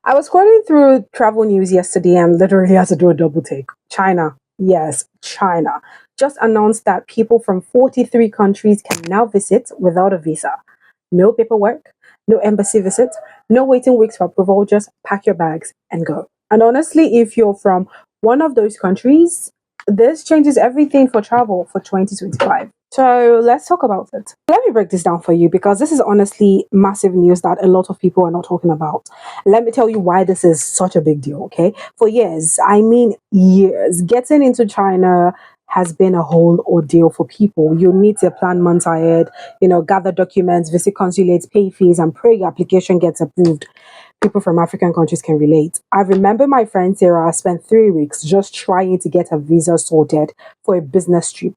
I was scrolling through travel news yesterday and literally had to do a double take. China, yes, China, just announced that people from 43 countries can now visit without a visa. No paperwork, no embassy visit, no waiting weeks for approval, just pack your bags and go. And honestly, if you're from one of those countries, this changes everything for travel for 2025. So let's talk about it. Let me break this down for you because this is honestly massive news that a lot of people are not talking about. Let me tell you why this is such a big deal, okay? For years, I mean years, getting into China has been a whole ordeal for people. You need to plan months ahead, gather documents, visit consulates, pay fees, and pray your application gets approved. People from African countries can relate. I remember my friend Sarah spent 3 weeks just trying to get a visa sorted for a business trip.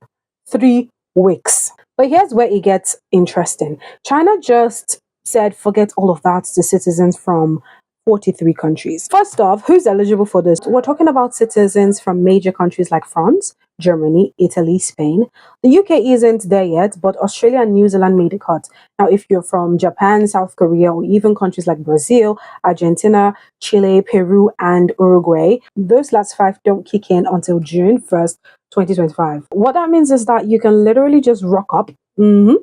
3 weeks. But here's where it gets interesting. China just said forget all of that to citizens from 43 countries. First off, who's eligible for this? We're talking about citizens from major countries like France, Germany, Italy, Spain. The UK isn't there yet, but Australia and New Zealand made a cut. Now, if you're from Japan, South Korea, or even countries like Brazil, Argentina, Chile, Peru, and Uruguay, those last five don't kick in until June 1st, 2025. What that means is that you can literally just rock up,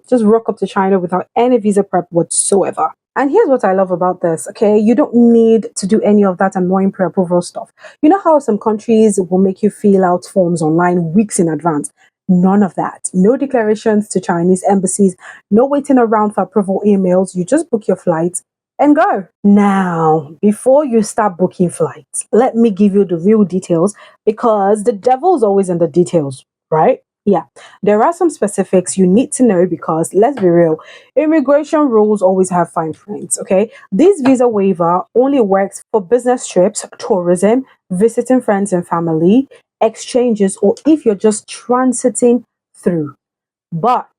just rock up to China without any visa prep whatsoever. And here's what I love about this, okay? You don't need to do any of that annoying pre-approval stuff. You know how some countries will make you fill out forms online weeks in advance? None of that. No declarations to Chinese embassies, no waiting around for approval emails. You just book your flights and go. Now, before you start booking flights, let me give you the real details because the devil's always in the details, right? Yeah, there are some specifics you need to know because let's be real, immigration rules always have fine prints, okay? This visa waiver only works for business trips, tourism, visiting friends and family, exchanges, or if you're just transiting through. But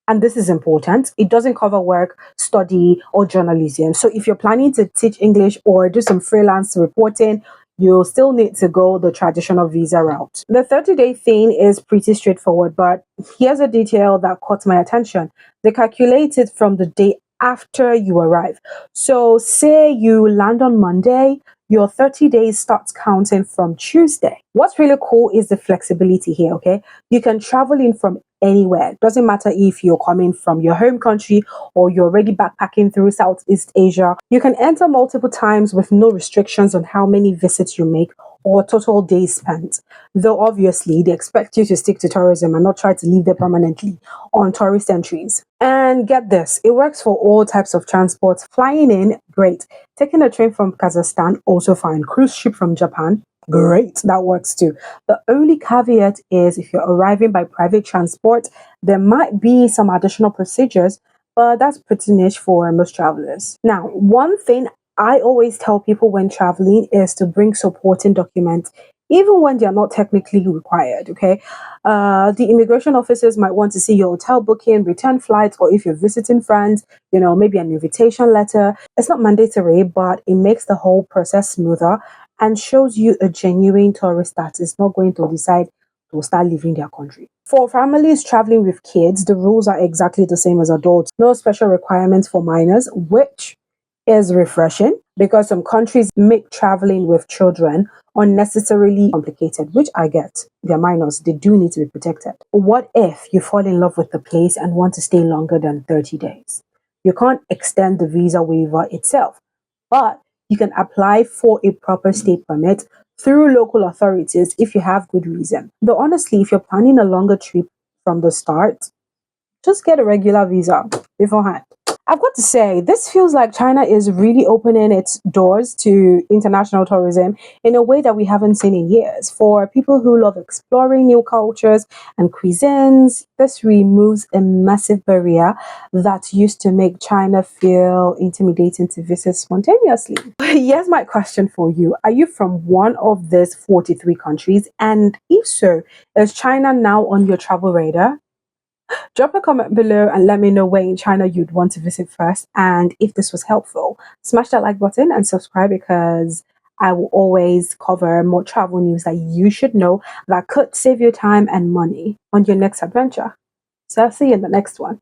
and this is important, it doesn't cover work, study, or journalism. So if you're planning to teach English or do some freelance reporting, you'll still need to go the traditional visa route. The 30-day thing is pretty straightforward, but here's a detail that caught my attention. They calculate it from the day after you arrive. So say you land on Monday, your 30 days starts counting from Tuesday. What's really cool is the flexibility here, okay? You can travel in from anywhere. Doesn't matter if you're coming from your home country or you're already backpacking through Southeast Asia. You can enter multiple times with no restrictions on how many visits you make or total days spent. Though obviously they expect you to stick to tourism and not try to live there permanently on tourist entries. And get this, it works for all types of transport. Flying in, great. Taking a train from Kazakhstan, also fine. Cruise ship from Japan, great, that works too. The only caveat is if you're arriving by private transport, there might be some additional procedures, but that's pretty niche for most travelers. Now, one thing I always tell people when traveling is to bring supporting documents, even when they are not technically required, okay? The immigration officers might want to see your hotel booking, return flights, or if you're visiting friends, maybe an invitation letter. It's not mandatory, but it makes the whole process smoother and shows you a genuine tourist that is not going to decide to start leaving their country. For families traveling with kids, the rules are exactly the same as adults. No special requirements for minors, which is refreshing because some countries make traveling with children unnecessarily complicated, which I get. They're minors, they do need to be protected. What if you fall in love with the place and want to stay longer than 30 days? You can't extend the visa waiver itself, but you can apply for a proper stay permit through local authorities if you have good reason. Though honestly, if you're planning a longer trip from the start, just get a regular visa beforehand. I've got to say, this feels like China is really opening its doors to international tourism in a way that we haven't seen in years. For people who love exploring new cultures and cuisines, this removes a massive barrier that used to make China feel intimidating to visit spontaneously. Here's my question for you. Are you from one of these 43 countries? And if so, is China now on your travel radar? Drop a comment below and let me know where in China you'd want to visit first. And if this was helpful, smash that like button and subscribe because I will always cover more travel news that you should know that could save you time and money on your next adventure. So I'll see you in the next one.